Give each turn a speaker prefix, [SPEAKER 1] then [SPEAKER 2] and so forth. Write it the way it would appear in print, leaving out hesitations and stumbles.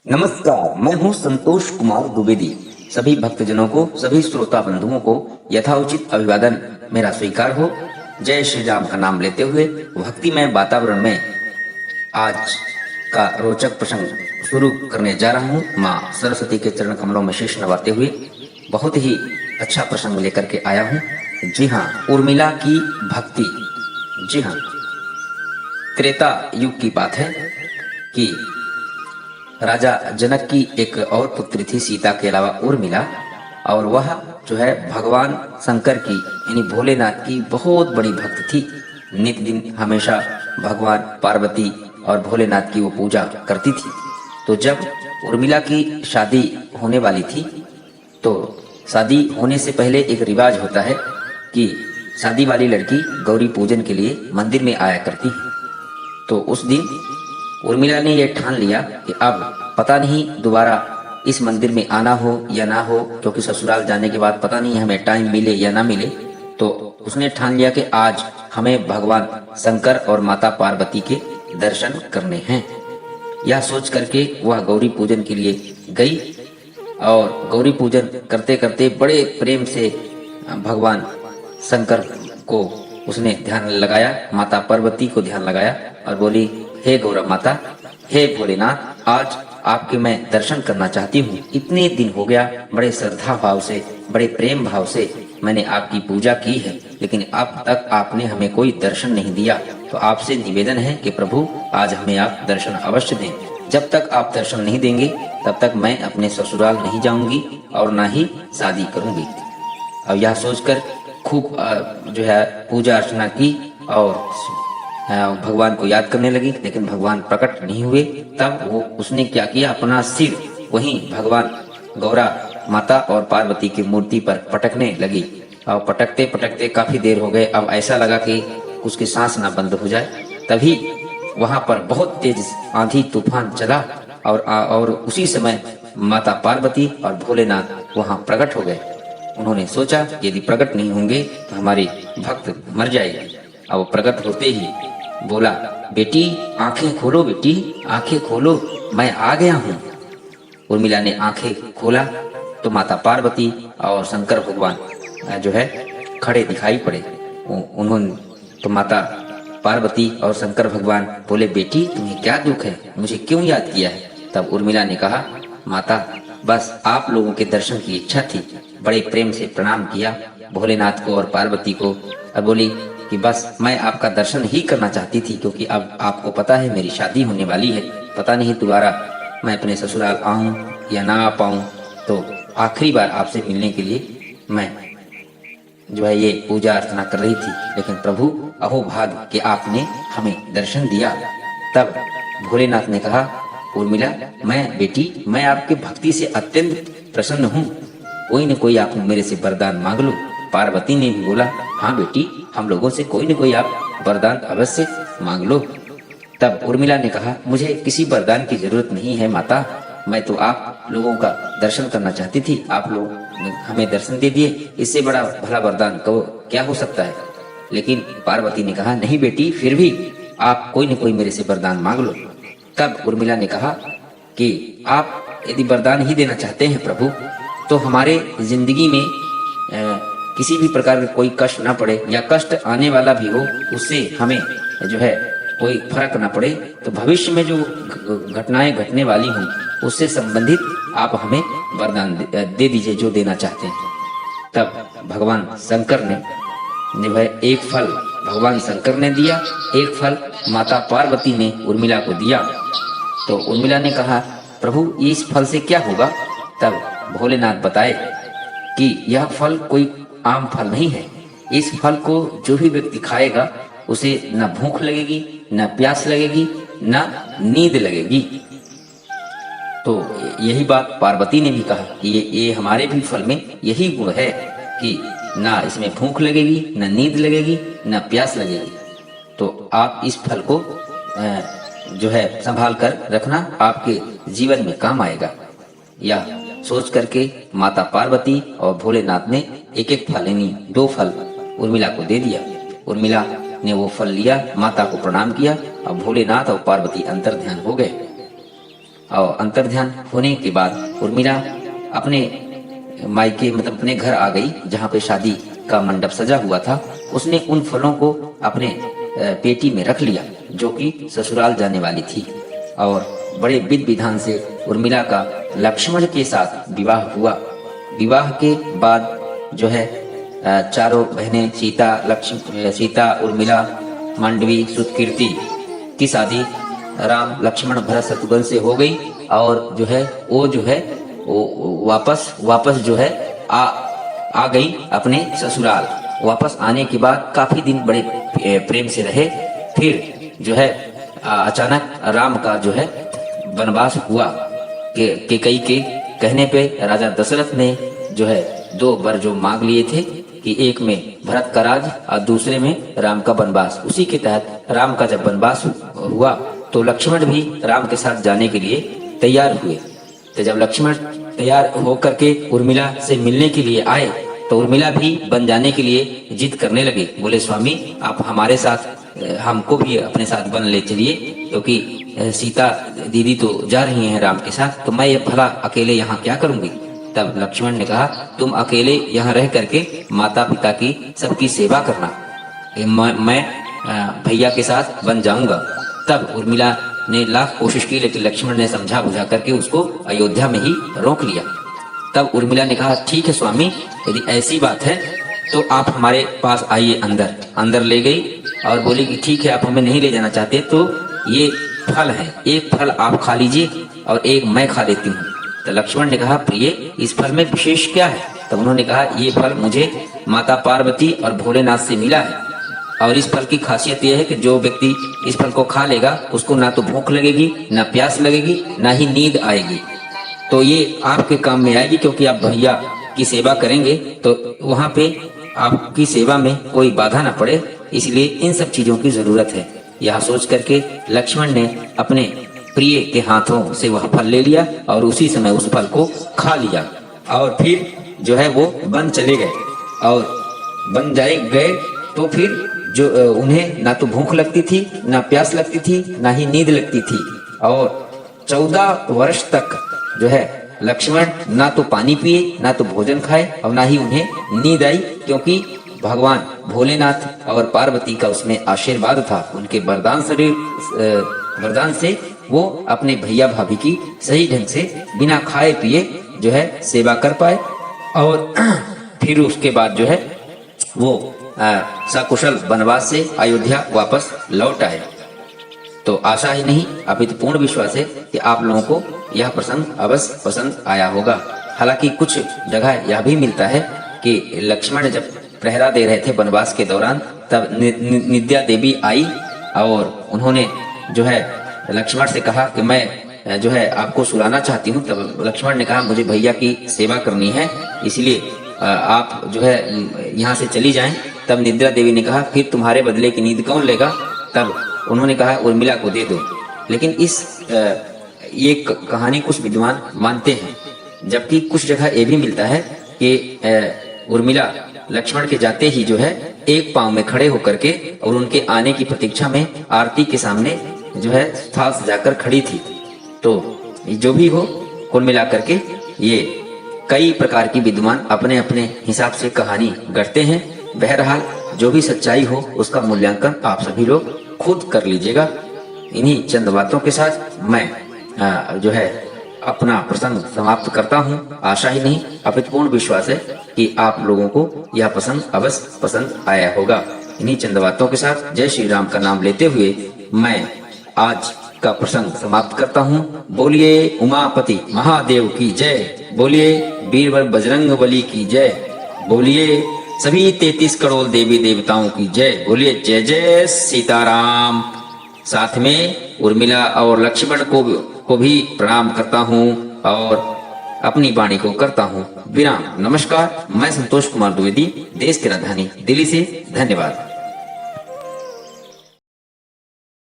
[SPEAKER 1] नमस्कार, मैं हूं संतोष कुमार द्विवेदी। सभी भक्तजनों को, सभी श्रोता बंधुओं को यथाउचित अभिवादन मेरा स्वीकार हो। जय श्री राम का नाम लेते हुए भक्तिमय वातावरण में आज का रोचक प्रसंग शुरू करने जा रहा हूं। माँ सरस्वती के चरण कमलों में शीश नवाते हुए बहुत ही अच्छा प्रसंग लेकर के आया हूं। जी हाँ, उर्मिला की भक्ति। जी हाँ, त्रेता युग की बात है कि राजा जनक की एक और पुत्री थी सीता के अलावा उर्मिला, और वह जो है भगवान शंकर की यानी भोलेनाथ की बहुत बड़ी भक्त थी। नित दिन हमेशा भगवान पार्वती और भोलेनाथ की वो पूजा करती थी। तो जब उर्मिला की शादी होने वाली थी तो शादी होने से पहले एक रिवाज होता है कि शादी वाली लड़की गौरी पूजन के लिए मंदिर में आया करती है। तो उस दिन उर्मिला ने यह ठान लिया कि अब पता नहीं दोबारा इस मंदिर में आना हो या ना हो, क्योंकि ससुराल जाने के बाद पता नहीं हमें टाइम मिले या ना मिले। तो उसने ठान लिया कि आज हमें भगवान शंकर और माता पार्वती के दर्शन करने हैं। यह सोच करके वह गौरी पूजन के लिए गई और गौरी पूजन करते करते बड़े प्रेम से भगवान शंकर को उसने ध्यान लगाया, माता पार्वती को ध्यान लगाया और बोली, हे गौरव माता, हे भोलेनाथ, आज आपके मैं दर्शन करना चाहती हूँ। इतने दिन हो गया, बड़े श्रद्धा भाव से, बड़े प्रेम भाव से मैंने आपकी पूजा की है, लेकिन अब तक आपने हमें कोई दर्शन नहीं दिया। तो आपसे निवेदन है कि प्रभु आज हमें आप दर्शन अवश्य दें। जब तक आप दर्शन नहीं देंगे तब तक मैं अपने ससुराल नहीं जाऊंगी और ना ही शादी करूंगी। और यह सोचकर खूब जो है पूजा अर्चना की और भगवान को याद करने लगी, लेकिन भगवान प्रकट नहीं हुए। तब वो उसने क्या किया, अपना सिर वहीं भगवान गौरा माता और पार्वती की मूर्ति पर पटकने लगी और पटकते पटकते काफी देर हो गए। अब ऐसा लगा कि उसकी सांस ना बंद हो जाए। तभी वहां पर बहुत तेज आंधी तूफान चला और उसी समय माता पार्वती और भोलेनाथ वहां प्रकट हो गए। उन्होंने सोचा यदि प्रकट नहीं होंगे तो हमारी भक्त मर जाएगी। अब प्रकट होते ही बोला, बेटी आंखें खोलो, बेटी आंखें खोलो, मैं आ गया हूँ। उर्मिला ने आंखें खोला तो माता पार्वती और शंकर भगवान जो है खड़े दिखाई पड़े। उन्होंने तो माता पार्वती और शंकर भगवान बोले, बेटी तुम्हें क्या दुख है, मुझे क्यों याद किया है? तब उर्मिला ने कहा, माता बस आप लोगों के दर्शन की इच्छा थी। बड़े प्रेम से प्रणाम किया भोलेनाथ को और पार्वती को और बोली कि बस मैं आपका दर्शन ही करना चाहती थी, क्योंकि अब आपको पता है मेरी शादी होने वाली है। पता नहीं दोबारा मैं अपने ससुराल आऊं या ना आ पाऊं, तो आखिरी बार आपसे मिलने के लिए मैं जो है ये पूजा अर्चना कर रही थी। लेकिन प्रभु अहो भाग्य कि आपने हमें दर्शन दिया। तब भोलेनाथ ने कहा, उर्मिला मैं आपके भक्ति से अत्यंत प्रसन्न हूँ, कोई न कोई आप मेरे से वरदान मांग लो। पार्वती ने भी बोला, हाँ बेटी, हम लोगों से कोई न कोई आप वरदान अवश्य मांग लो। तब उर्मिला ने कहा, मुझे किसी वरदान की जरूरत नहीं है माता, मैं तो आप लोगों का दर्शन करना चाहती थी। आप लोग हमें दर्शन दे दिए, इससे बड़ा भला वरदान क्या हो सकता है? लेकिन पार्वती ने कहा, नहीं बेटी, फिर भी आप कोई न कोई मेरे से वरदान मांग लो। तब उर्मिला ने कहा कि आप यदि वरदान ही देना चाहते हैं प्रभु, तो हमारे जिंदगी में किसी भी प्रकार का कोई कष्ट ना पड़े, या कष्ट आने वाला भी हो उससे हमें जो है कोई फर्क ना पड़े, तो भविष्य में जो घटनाएं घटने वाली हों उससे संबंधित आप हमें वरदान दे दीजिए जो देना चाहते हैं। तब भगवान शंकर ने जो है एक फल भगवान शंकर ने दिया, एक फल माता पार्वती ने उर्मिला को दिया। तो उर्मिला ने कहा, प्रभु इस फल से क्या होगा? तब भोलेनाथ बताए कि यह फल कोई आम फल नहीं है। इस फल को जो भी व्यक्ति खाएगा उसे न भूख लगेगी, न प्यास लगेगी, न नींद लगेगी। तो यही बात पार्वती ने भी कहा कि ये हमारे भी फल में यही गुण है कि ना इसमें भूख लगेगी, न नींद लगेगी, न प्यास लगेगी। तो आप इस फल को जो है संभाल कर रखना, आपके जीवन में काम आएगा। या सोच करके माता पार्वती और भोलेनाथ ने एक एक फल यानी 2 फल उर्मिला को दे दिया। उर्मिला ने वो फल लिया, माता को प्रणाम किया और भोलेनाथ और पार्वती अंतर ध्यान हो गए। और अंतर्ध्यान होने के बाद उर्मिला अपने मायके मतलब अपने घर आ गई, जहाँ पे शादी का मंडप सजा हुआ था। उसने उन फलों को अपने पेटी में रख लिया जो कि ससुराल जाने वाली थी, और बड़े विधि विधान से उर्मिला का लक्ष्मण के साथ विवाह हुआ। विवाह के बाद जो है चारों बहनें सीता, उर्मिला, मांडवी, सुतकीर्ति की शादी राम, लक्ष्मण, भरत, शत्रुघ्न से हो गई। और जो है वो वापस जो है आ गई अपने ससुराल। वापस आने के बाद काफी दिन बड़े प्रेम से रहे। फिर जो है अचानक राम का जो है वनवास हुआ। कैकेयी के कहने पे राजा दशरथ ने जो है 2 वर जो मांग लिए थे कि एक में भरत का राज और दूसरे में राम का वनवास। उसी के तहत राम का जब वनवास हुआ तो लक्ष्मण भी राम के साथ जाने के लिए तैयार हुए। तो जब लक्ष्मण तैयार होकर के उर्मिला से मिलने के लिए आए तो उर्मिला भी बन जाने के लिए जिद करने लगे। बोले, स्वामी आप हमारे साथ, हमको भी अपने साथ बन ले चलिए, क्योंकि सीता दीदी तो जा रही हैं राम के साथ, तो मैं ये भला अकेले यहाँ क्या करूंगी। तब लक्ष्मण ने कहा, तुम अकेले यहाँ रह करके माता पिता की सबकी सेवा करना, मैं भैया के साथ बन जाऊंगा। तब उर्मिला ने लाख कोशिश की, लेकिन लक्ष्मण ने समझा बुझा करके उसको अयोध्या में ही रोक लिया। तब उर्मिला ने कहा, ठीक है स्वामी, यदि ऐसी बात है तो आप हमारे पास आइए। अंदर ले गई और बोली कि ठीक है, आप हमें नहीं ले जाना चाहते तो ये फल है, एक फल आप खा लीजिए और एक मैं खा लेती हूँ। तो लक्ष्मण ने कहा, प्रिय इस फल में विशेष क्या है। तब उन्होंने कहा, ये फल मुझे माता पार्वती और भोलेनाथ से मिला है, और इस फल की खासियत यह है कि जो व्यक्ति इस फल को खा लेगा उसको ना तो भूख लगेगी, ना प्यास लगेगी, ना ही नींद आएगी। तो ये आपके काम में आएगी, क्योंकि आप भैया की सेवा करेंगे तो वहाँ पे आपकी सेवा में कोई बाधा ना पड़े, इसलिए इन सब चीजों की जरूरत है। यह सोच करके लक्ष्मण ने अपने प्रिय के हाथों से वह फल ले लिया और उसी समय उस फल को खा लिया, और फिर जो है वो वन चले गए। और वन गए तो फिर जो उन्हें ना तो भूख लगती थी, ना प्यास लगती थी, ना ही नींद लगती थी। और 14 वर्ष तक जो है लक्ष्मण ना तो पानी पिए, ना तो भोजन खाए, और ना ही उन्हें नींद आई, क्योंकि भगवान भोलेनाथ और पार्वती का उसमें आशीर्वाद था। उनके वरदान से वो अपने भैया भाभी की सही ढंग से बिना खाए पिए जो है सेवा कर पाए। और फिर उसके बाद जो है वो सकुशल वनवास से अयोध्या वापस लौट आए। तो आशा ही नहीं अपितु पूर्ण विश्वास है कि आप लोगों को यह प्रसंग अवश्य पसंद आया होगा। हालांकि कुछ जगह यह भी मिलता है कि लक्ष्मण जब प्रहरा दे रहे थे वनवास के दौरान, तब निद्या देवी आई और उन्होंने जो है लक्ष्मण से कहा कि मैं जो है आपको सुलाना चाहती हूँ। तब लक्ष्मण ने कहा, मुझे भैया की सेवा करनी है, इसलिए आप जो है यहाँ से चली जाएं। तब निद्रा देवी ने कहा, फिर तुम्हारे बदले की नींद कौन लेगा। तब उन्होंने कहा, उर्मिला को दे दो। लेकिन ये कहानी कुछ विद्वान मानते हैं, जबकि कुछ जगह ये भी मिलता है कि उर्मिला लक्ष्मण के जाते ही जो है एक पांव में खड़े होकर के और उनके आने की प्रतीक्षा में आरती के सामने जो है थाल सजाकर खड़ी थी। तो जो भी हो, कुल मिलाकर के ये कई प्रकार की विद्वान अपने अपने हिसाब से कहानी गढ़ते हैं। बहरहाल जो भी सच्चाई हो उसका मूल्यांकन आप सभी लोग खुद कर लीजिएगा। इन्हीं चंद बातों के साथ मैं जो है अपना प्रसंग समाप्त करता हूँ। आशा ही नहीं अपितु पूर्ण विश्वास है कि आप लोगों को यह प्रसंग अवश्य पसंद आया होगा। इन्हीं चंद बातों के साथ जय श्री राम का नाम लेते हुए मैं आज का प्रसंग समाप्त करता हूँ। बोलिए उमापति महादेव की जय, बोलिए वीरवर बजरंग बली की जय, बोलिए सभी 33 करोड़ देवी देवताओं की जय, बोलिए जय जय सीताराम। साथ में उर्मिला और लक्ष्मण को भी प्रणाम करता हूँ और अपनी वाणी को करता हूँ विराम। नमस्कार, मैं संतोष कुमार द्विवेदी, देश की राजधानी दिल्ली से। धन्यवाद।